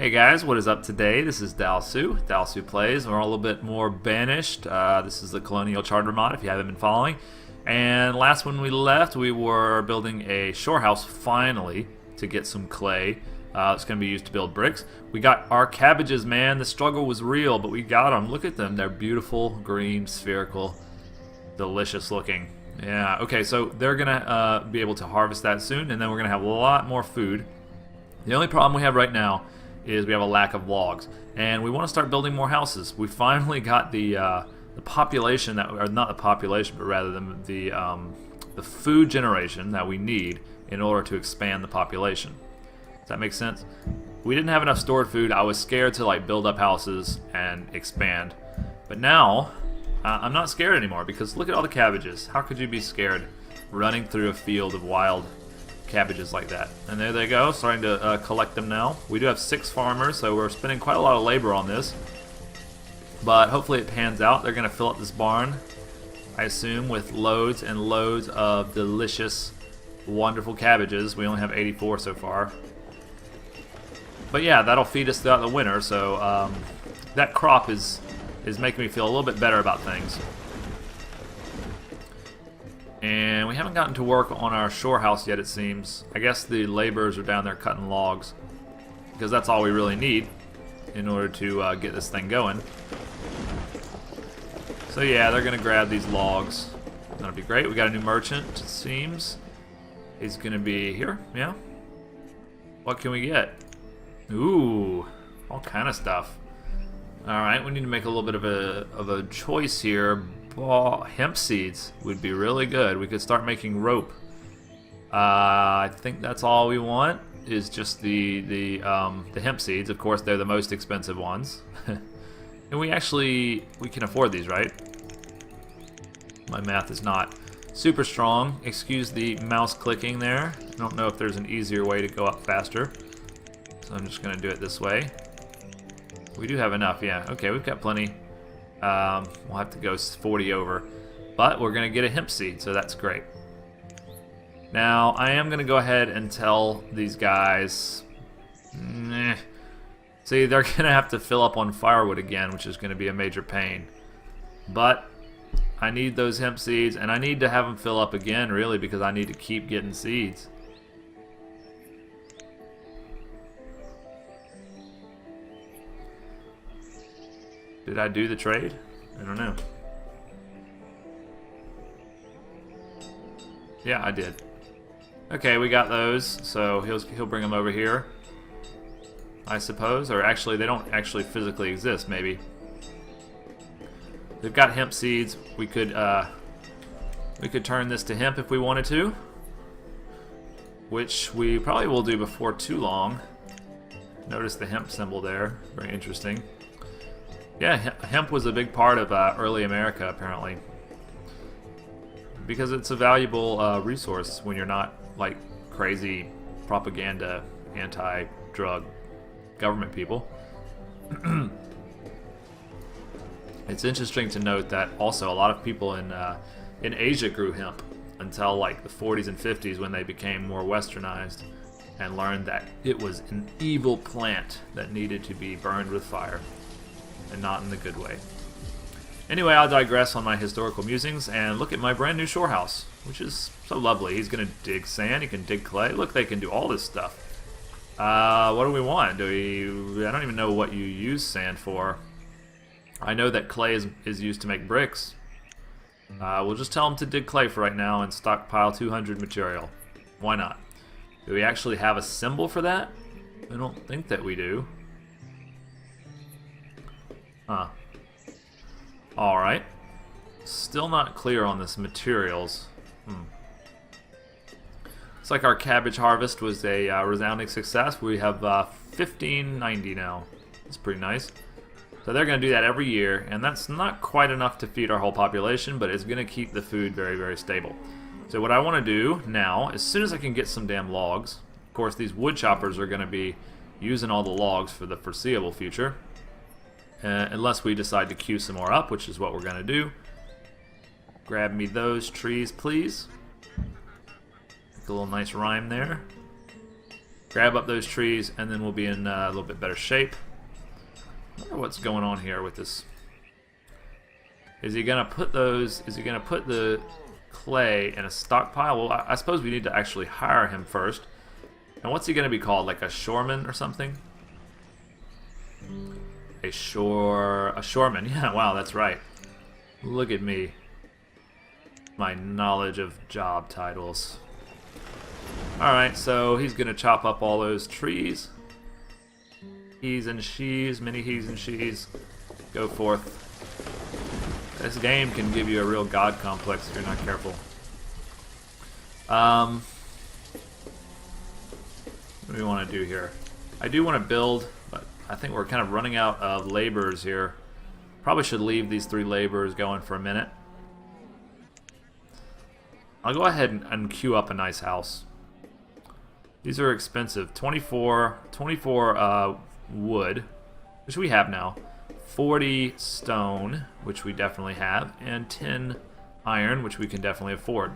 Hey guys, what is up today? This is Dalsu Plays. We're a little bit more Banished. This is the Colonial Charter Mod if you haven't been following. And last when we left, we were building a shore house finally to get some clay. It's going to be used to build bricks. We got our cabbages, man. The struggle was real, but we got them. Look at them. They're beautiful, green, spherical, delicious looking. Yeah, okay, so they're going to be able to harvest that soon, and then we're going to have a lot more food. The only problem we have right now is we have a lack of logs, and we want to start building more houses. We finally got the population that, or not the population, but rather the food generation that we need in order to expand the population. Does that make sense? We didn't have enough stored food. I was scared to like build up houses and expand, but now I'm not scared anymore because look at all the cabbages. How could you be scared running through a field of wild cabbages like that? And there they go, starting to collect them now. We do have 6 farmers, so we're spending quite a lot of labor on this, but hopefully it pans out. They're going to fill up this barn, I assume, with loads and loads of delicious, wonderful cabbages. We only have 84 so far, but yeah, that'll feed us throughout the winter. So that crop is making me feel a little bit better about things. And we haven't gotten to work on our shore house yet, it seems. I guess the laborers are down there cutting logs, because that's all we really need in order to get this thing going. So yeah, they're going to grab these logs. That'll be great. We got a new merchant, it seems. He's going to be here, yeah. What can we get? Ooh, all kind of stuff. Alright, we need to make a little bit of a choice here. Hemp seeds would be really good. We could start making rope. I think that's all we want is just the hemp seeds. Of course, they're the most expensive ones, and we can afford these, right? My math is not super strong. Excuse the mouse clicking there. I don't know if there's an easier way to go up faster, so I'm just going to do it this way. We do have enough, yeah. Okay, we've got plenty. We'll have to go 40 over, but we're going to get a hemp seed, so that's great. Now, I am going to go ahead and tell these guys, see, they're going to have to fill up on firewood again, which is going to be a major pain. But I need those hemp seeds, and I need to have them fill up again, really, because I need to keep getting seeds. Did I do the trade? I don't know. Yeah, I did. Okay, we got those, so he'll bring them over here, I suppose. Or actually, they don't actually physically exist, maybe. They've got hemp seeds. We could turn this to hemp if we wanted to, which we probably will do before too long. Notice the hemp symbol there. Very interesting. Yeah, hemp was a big part of early America, apparently, because it's a valuable resource when you're not like crazy propaganda, anti-drug government people. It's interesting to note that also a lot of people in Asia grew hemp until like the 40s and 50s when they became more westernized and learned that it was an evil plant that needed to be burned with fire. And not in the good way. Anyway, I'll digress on my historical musings and look at my brand new shore house, which is so lovely. He's going to dig sand, he can dig clay. Look, they can do all this stuff. What do we want? I don't even know what you use sand for. I know that clay is used to make bricks. We'll just tell him to dig clay for right now and stockpile 200 material. Why not? Do we actually have a symbol for that? I don't think that we do. Huh. Alright. Still not clear on this materials. Looks like our cabbage harvest was a resounding success. We have 1590 now. That's pretty nice. So they're going to do that every year, and that's not quite enough to feed our whole population, but it's going to keep the food very, very stable. So what I want to do now, as soon as I can get some damn logs, of course these wood choppers are going to be using all the logs for the foreseeable future. Unless we decide to queue some more up, which is what we're going to do. Grab me those trees, please. Make a little nice rhyme there. grab up those trees, and then we'll be in a little bit better shape. I wonder what's going on here with this. Is he gonna put those? Is he gonna put the clay in a stockpile? Well, I suppose we need to actually hire him first. And what's he gonna be called? Like a shoreman or something? A shoreman. Yeah, wow, that's right. Look at me. My knowledge of job titles. Alright, so he's gonna chop up all those trees. He's and she's, many he's and she's. Go forth. This game can give you a real god complex if you're not careful. What do we want to do here? I do want to build, but I think we're kind of running out of laborers here. Probably should leave these 3 laborers going for a minute. I'll go ahead and queue up a nice house. These are expensive. 24 wood, which we have now. 40 stone, which we definitely have, and 10 iron, which we can definitely afford.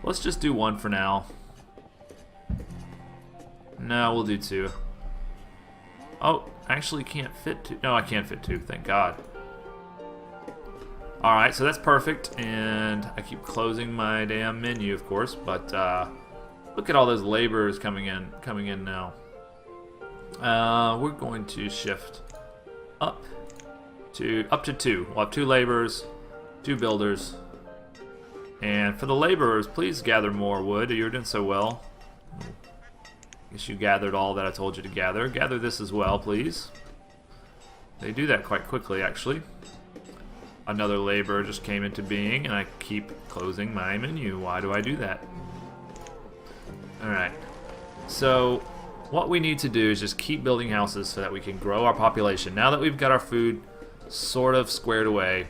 Let's just do 1 for now. No, we'll do 2. Oh, actually can't fit 2. No, I can't fit 2, thank God. Alright, so that's perfect, and I keep closing my damn menu, of course, but look at all those laborers coming in now. We're going to shift up to 2. We'll have 2 laborers, 2 builders. And for the laborers, please gather more wood. You're doing so well. I guess you gathered all that I told you to gather. Gather this as well, please. They do that quite quickly, actually. Another laborer just came into being, and I keep closing my menu. Why do I do that? Alright. So what we need to do is just keep building houses so that we can grow our population. Now that we've got our food sort of squared away,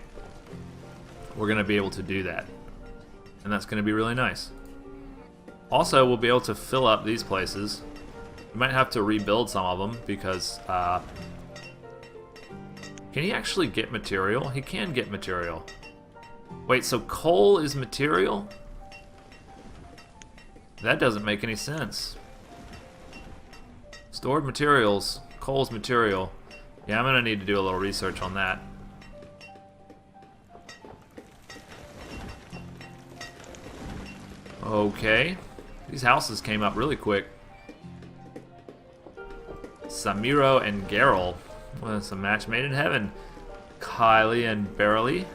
we're going to be able to do that. And that's going to be really nice. Also, we'll be able to fill up these places. We might have to rebuild some of them because... can he actually get material? He can get material. Wait, so coal is material? That doesn't make any sense. Stored materials, coal's material. Yeah, I'm gonna need to do a little research on that. Okay. These houses came up really quick. Samiro and Geralt. Well, it's a match made in heaven. Kylie and Barely.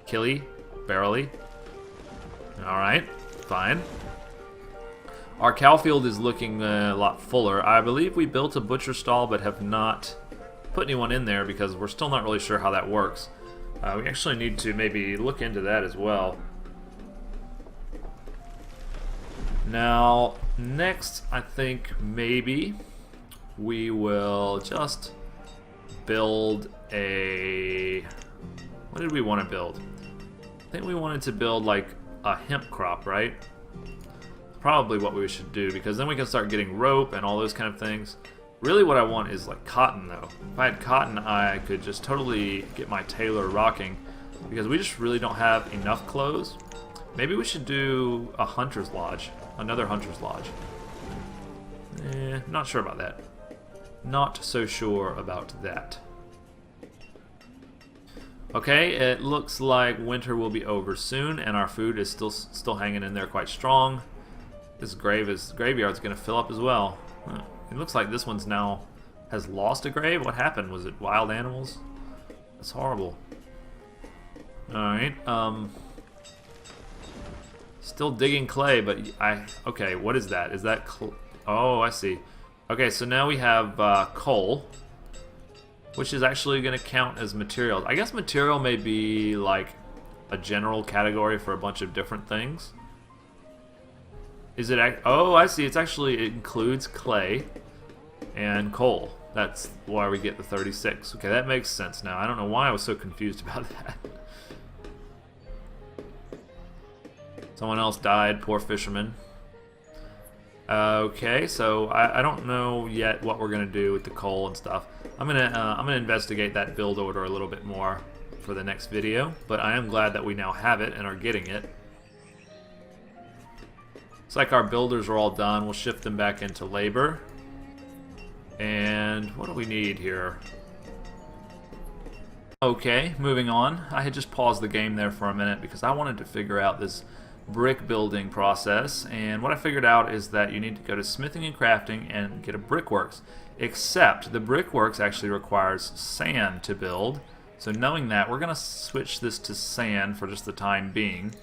Killy, Barely. Alright, fine. Our cow field is looking a lot fuller. I believe we built a butcher stall but have not put anyone in there because we're still not really sure how that works. We actually need to maybe look into that as well. Now, next, I think maybe we will just build a... What did we want to build? I think we wanted to build like a hemp crop, right? Probably what we should do, because then we can start getting rope and all those kind of things. Really what I want is like cotton though. If I had cotton, I could just totally get my tailor rocking, because we just really don't have enough clothes. Maybe we should do a hunter's lodge, another hunter's lodge. Not sure about that. Not so sure about that. Okay, it looks like winter will be over soon, and our food is still hanging in there quite strong. This graveyard's going to fill up as well. It looks like this one's now has lost a grave. What happened? Was it wild animals? That's horrible. Alright, still digging clay, but okay, what is that? Is that oh, I see. Okay, so now we have coal, which is actually going to count as material. I guess material may be like a general category for a bunch of different things. Is it? Oh, I see. It includes clay and coal. That's why we get the 36. Okay, that makes sense now. I don't know why I was so confused about that. Someone else died. Poor fisherman. Okay, so I don't know yet what we're gonna do with the coal and stuff. I'm gonna investigate that build order a little bit more for the next video. But I am glad that we now have it and are getting it. Looks like our builders are all done. We'll shift them back into labor. And what do we need here? Okay, moving on. I had just paused the game there for a minute because I wanted to figure out this brick building process, and what I figured out is that you need to go to smithing and crafting and get a brickworks, except the brickworks actually requires sand to build. So knowing that, we're going to switch this to sand for just the time being,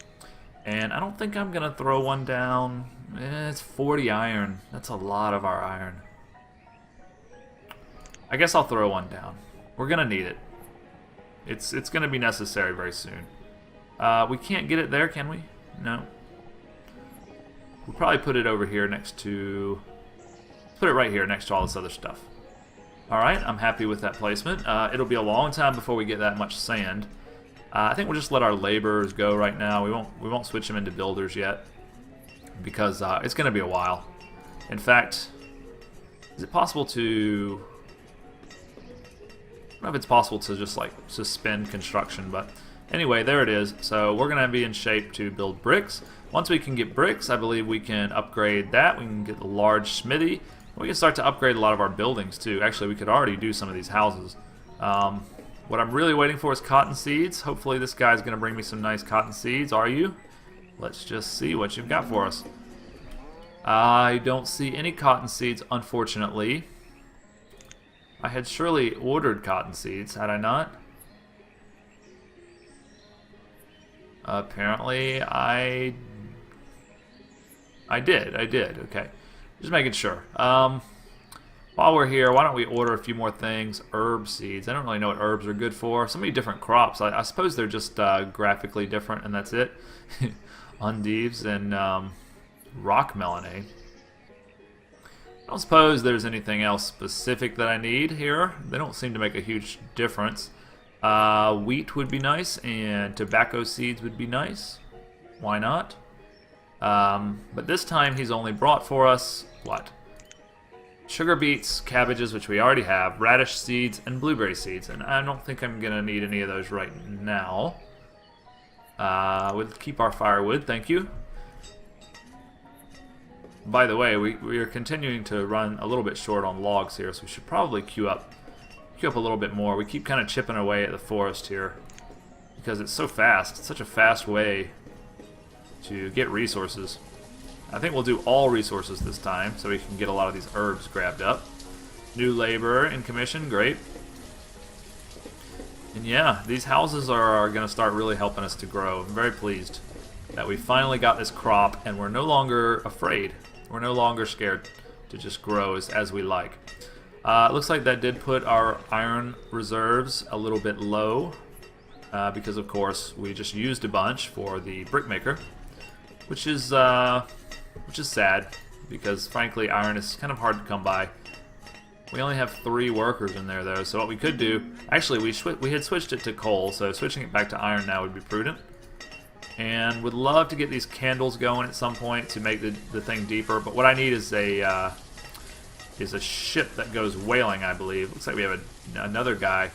and I don't think I'm going to throw one down. It's 40 iron. That's a lot of our iron. I guess I'll throw one down. We're going to need it. It's going to be necessary very soon. We can't get it there, can we? No. We'll probably put it over here next to... Put it right here next to all this other stuff. Alright, I'm happy with that placement. It'll be a long time before we get that much sand. I think we'll just let our laborers go right now. We won't switch them into builders yet, because it's going to be a while. In fact, is it possible to... I don't know if it's possible to just like suspend construction, but anyway, there it is. So we're going to be in shape to build bricks. Once we can get bricks, I believe we can upgrade that. We can get the large smithy. We can start to upgrade a lot of our buildings too. Actually, we could already do some of these houses. What I'm really waiting for is cotton seeds. Hopefully this guy's going to bring me some nice cotton seeds. Are you? Let's just see what you've got for us. I don't see any cotton seeds, unfortunately. I had surely ordered cotton seeds, had I not? Apparently I did, okay. Just making sure. While we're here, why don't we order a few more things? Herb seeds. I don't really know what herbs are good for. So many different crops. I suppose they're just graphically different, and that's it. Undives and rock melon, eh? I don't suppose there's anything else specific that I need here. They don't seem to make a huge difference. Wheat would be nice, and tobacco seeds would be nice. Why not? But this time he's only brought for us, what? Sugar beets, cabbages, which we already have, radish seeds, and blueberry seeds. And I don't think I'm going to need any of those right now. We'll keep our firewood, thank you. By the way, we are continuing to run a little bit short on logs here, so we should probably queue up a little bit more. We keep kind of chipping away at the forest here because it's so fast. It's such a fast way to get resources. I think we'll do all resources this time so we can get a lot of these herbs grabbed up. New laborer in commission, great. And yeah, these houses are going to start really helping us to grow. I'm very pleased that we finally got this crop and we're no longer afraid. We're no longer scared to just grow as we like. It looks like that did put our iron reserves a little bit low because, of course, we just used a bunch for the brickmaker, which is sad because, frankly, iron is kind of hard to come by. We only have 3 workers in there, though, so what we could do... Actually, we had switched it to coal, so switching it back to iron now would be prudent. And would love to get these candles going at some point to make the thing deeper, but what I need is a ship that goes whaling, I believe. Looks like we have another guy.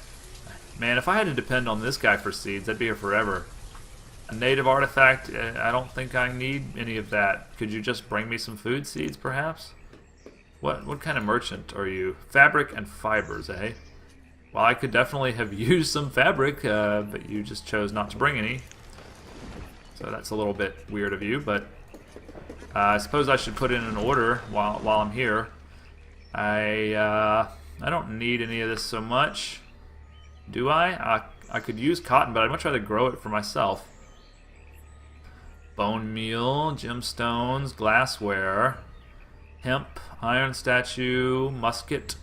Man, if I had to depend on this guy for seeds, I'd be here forever. A native artifact, I don't think I need any of that. Could you just bring me some food seeds, perhaps? What kind of merchant are you? Fabric and fibers, eh? Well, I could definitely have used some fabric, but you just chose not to bring any. So that's a little bit weird of you, but I suppose I should put in an order while I'm here. I don't need any of this so much. Do I? I could use cotton, but I'd much rather grow it for myself. Bone meal, gemstones, glassware, hemp, iron statue, musket.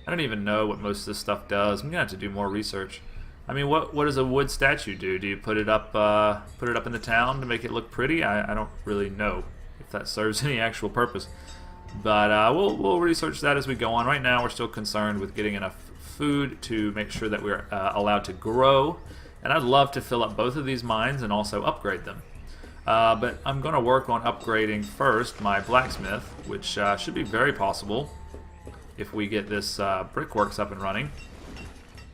I don't even know what most of this stuff does. I'm gonna have to do more research. I mean, what does a wood statue do? Do you put it up in the town to make it look pretty? I don't really know if that serves any actual purpose. But we'll research that as we go on. Right now, we're still concerned with getting enough food to make sure that we're allowed to grow. And I'd love to fill up both of these mines and also upgrade them. But I'm going to work on upgrading first my blacksmith, which should be very possible if we get this brickworks up and running.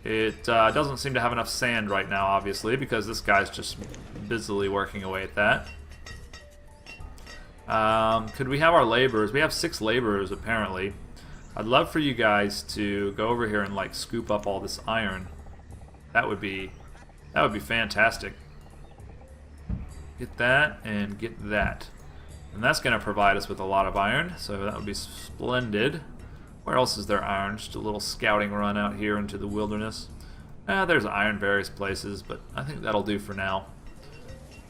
It doesn't seem to have enough sand right now, obviously, because this guy's just busily working away at that. Could we have our laborers? We have 6 laborers apparently. I'd love for you guys to go over here and like scoop up all this iron. That would be fantastic. Get that and get that. And that's going to provide us with a lot of iron, so that would be splendid. Where else is there iron? Just a little scouting run out here into the wilderness. There's iron various places, but I think that'll do for now.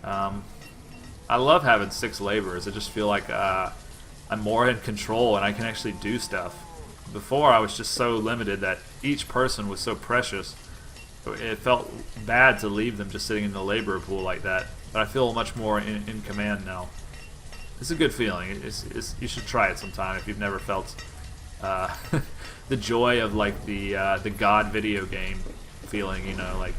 I love having 6 laborers. I just feel like I'm more in control and I can actually do stuff. Before, I was just so limited that each person was so precious. It felt bad to leave them just sitting in the laborer pool like that. But I feel much more in command now. It's a good feeling. You should try it sometime if you've never felt the joy of like the God video game feeling. You know, like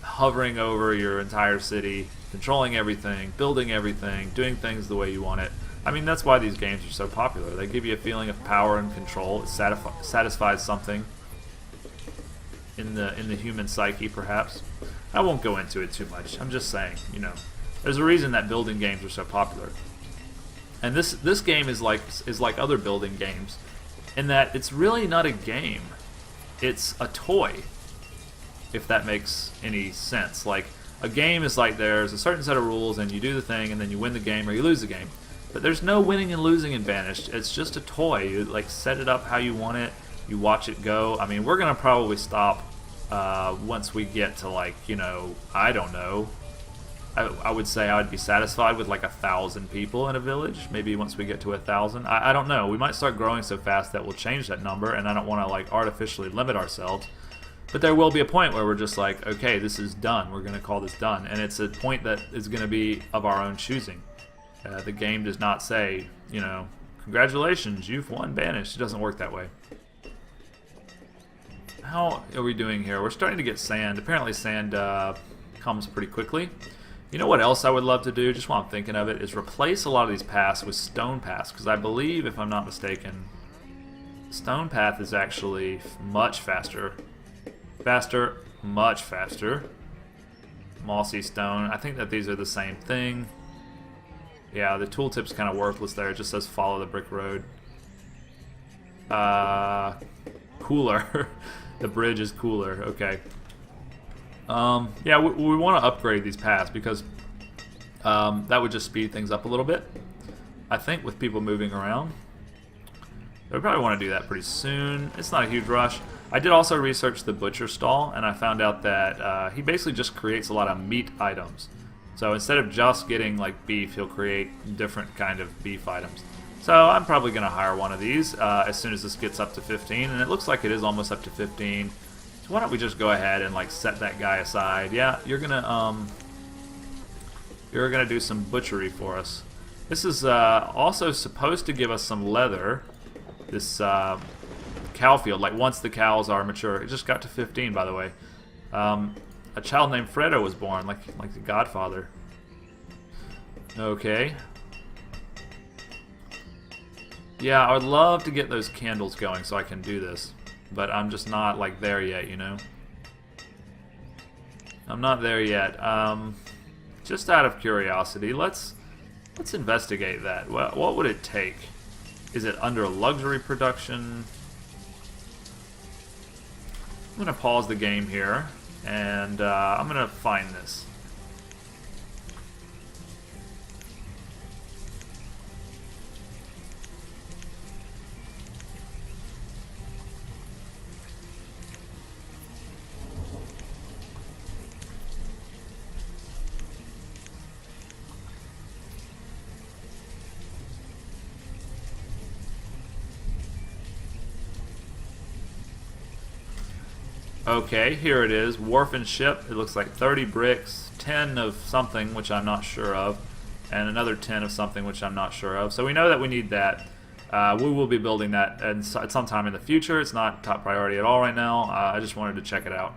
hovering over your entire city, controlling everything, building everything, doing things the way you want it. I mean, that's why these games are so popular. They give you a feeling of power and control. It satisfies something in the human psyche, perhaps. I won't go into it too much. I'm just saying, you know, there's a reason that building games are so popular. And this game is like other building games, in that it's really not a game. It's a toy, if that makes any sense. Like, a game is like there's a certain set of rules, and you do the thing, and then you win the game or you lose the game. But there's no winning and losing in Banished. It's just a toy. You like set it up how you want it. You watch it go. I mean, we're gonna probably stop once we get to, like, you know, I don't know. I would say I would be satisfied with like 1,000 people in a village. Maybe once we get to 1,000. I don't know. We might start growing so fast that we'll change that number, and I don't want to like artificially limit ourselves. But there will be a point where we're just like, okay, this is done. We're going to call this done. And it's a point that is going to be of our own choosing. The game does not say, you know, congratulations, you've won Banished. It doesn't work that way. How are we doing here? We're starting to get sand. Apparently sand comes pretty quickly. You know what else I would love to do, just while I'm thinking of it, is replace a lot of these paths with stone paths. Because I believe, if I'm not mistaken, stone path is actually much faster. Faster, much faster. Mossy stone. I think that these are the same thing. Yeah, the tooltip's kind of worthless there. It just says follow the brick road. Cooler. The bridge is cooler. Okay. Yeah, we want to upgrade these paths because that would just speed things up a little bit. I think with people moving around. We probably want to do that pretty soon. It's not a huge rush. I did also research the butcher stall, and I found out that he basically just creates a lot of meat items. So instead of just getting like beef, he'll create different kind of beef items. So I'm probably going to hire one of these as soon as this gets up to 15, and it looks like it is almost up to 15. So why don't we just go ahead and like set that guy aside? Yeah, you're gonna do some butchery for us. This is also supposed to give us some leather. This cow field, like once the cows are mature. It just got to 15, by the way. A child named Fredo was born, like the Godfather. Okay. Yeah, I would love to get those candles going so I can do this. But I'm just not like there yet, you know. I'm not there yet. Just out of curiosity, let's investigate that. What would it take? Is it under luxury production? I'm gonna pause the game here, and I'm gonna find this. Okay, here it is. Wharf and ship. It looks like 30 bricks, 10 of something, which I'm not sure of, and another 10 of something, which I'm not sure of. So we know that we need that. We will be building that at some time in the future. It's not top priority at all right now. I just wanted to check it out.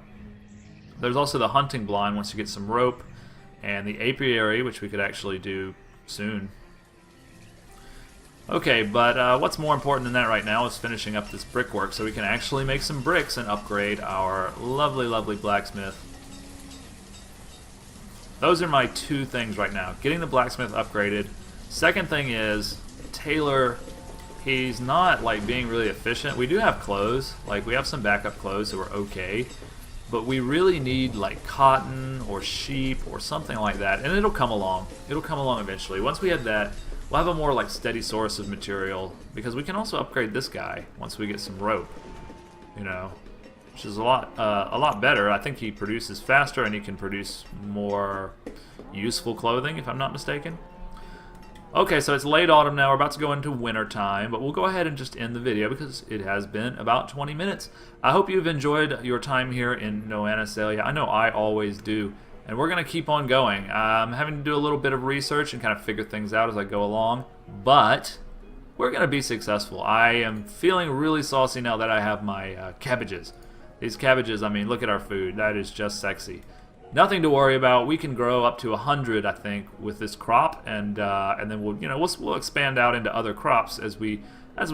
There's also the hunting blind once you get some rope, and the apiary, which we could actually do soon. Okay, but what's more important than that right now is finishing up this brickwork so we can actually make some bricks and upgrade our lovely, lovely blacksmith. Those are my two things right now. Getting the blacksmith upgraded Second thing is, Taylor, he's not like being really efficient. We do have clothes, like we have some backup clothes, so we're okay. But we really need like cotton or sheep or something like that, and it'll come along. It'll come along eventually. Once we have that, we'll have a more like steady source of material, because we can also upgrade this guy once we get some rope, you know, which is a lot better. I think he produces faster and he can produce more useful clothing, if I'm not mistaken. Okay, so it's late autumn now. We're about to go into winter time, but we'll go ahead and just end the video because it has been about 20 minutes. I hope you've enjoyed your time here in Nova Anastasia. I know I always do, and we're going to keep on going. I'm having to do a little bit of research and kind of figure things out as I go along, but we're going to be successful. I am feeling really saucy now that I have my cabbages. These cabbages, I mean, look at our food. That is just sexy. Nothing to worry about. We can grow up to 100, I think, with this crop, and then we'll expand out into other crops as we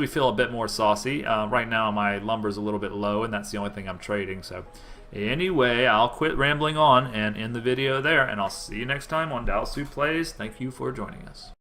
feel a bit more saucy. Right now, my lumber's a little bit low, and that's the only thing I'm trading. So, anyway, I'll quit rambling on and end the video there, and I'll see you next time on Dalsu Plays. Thank you for joining us.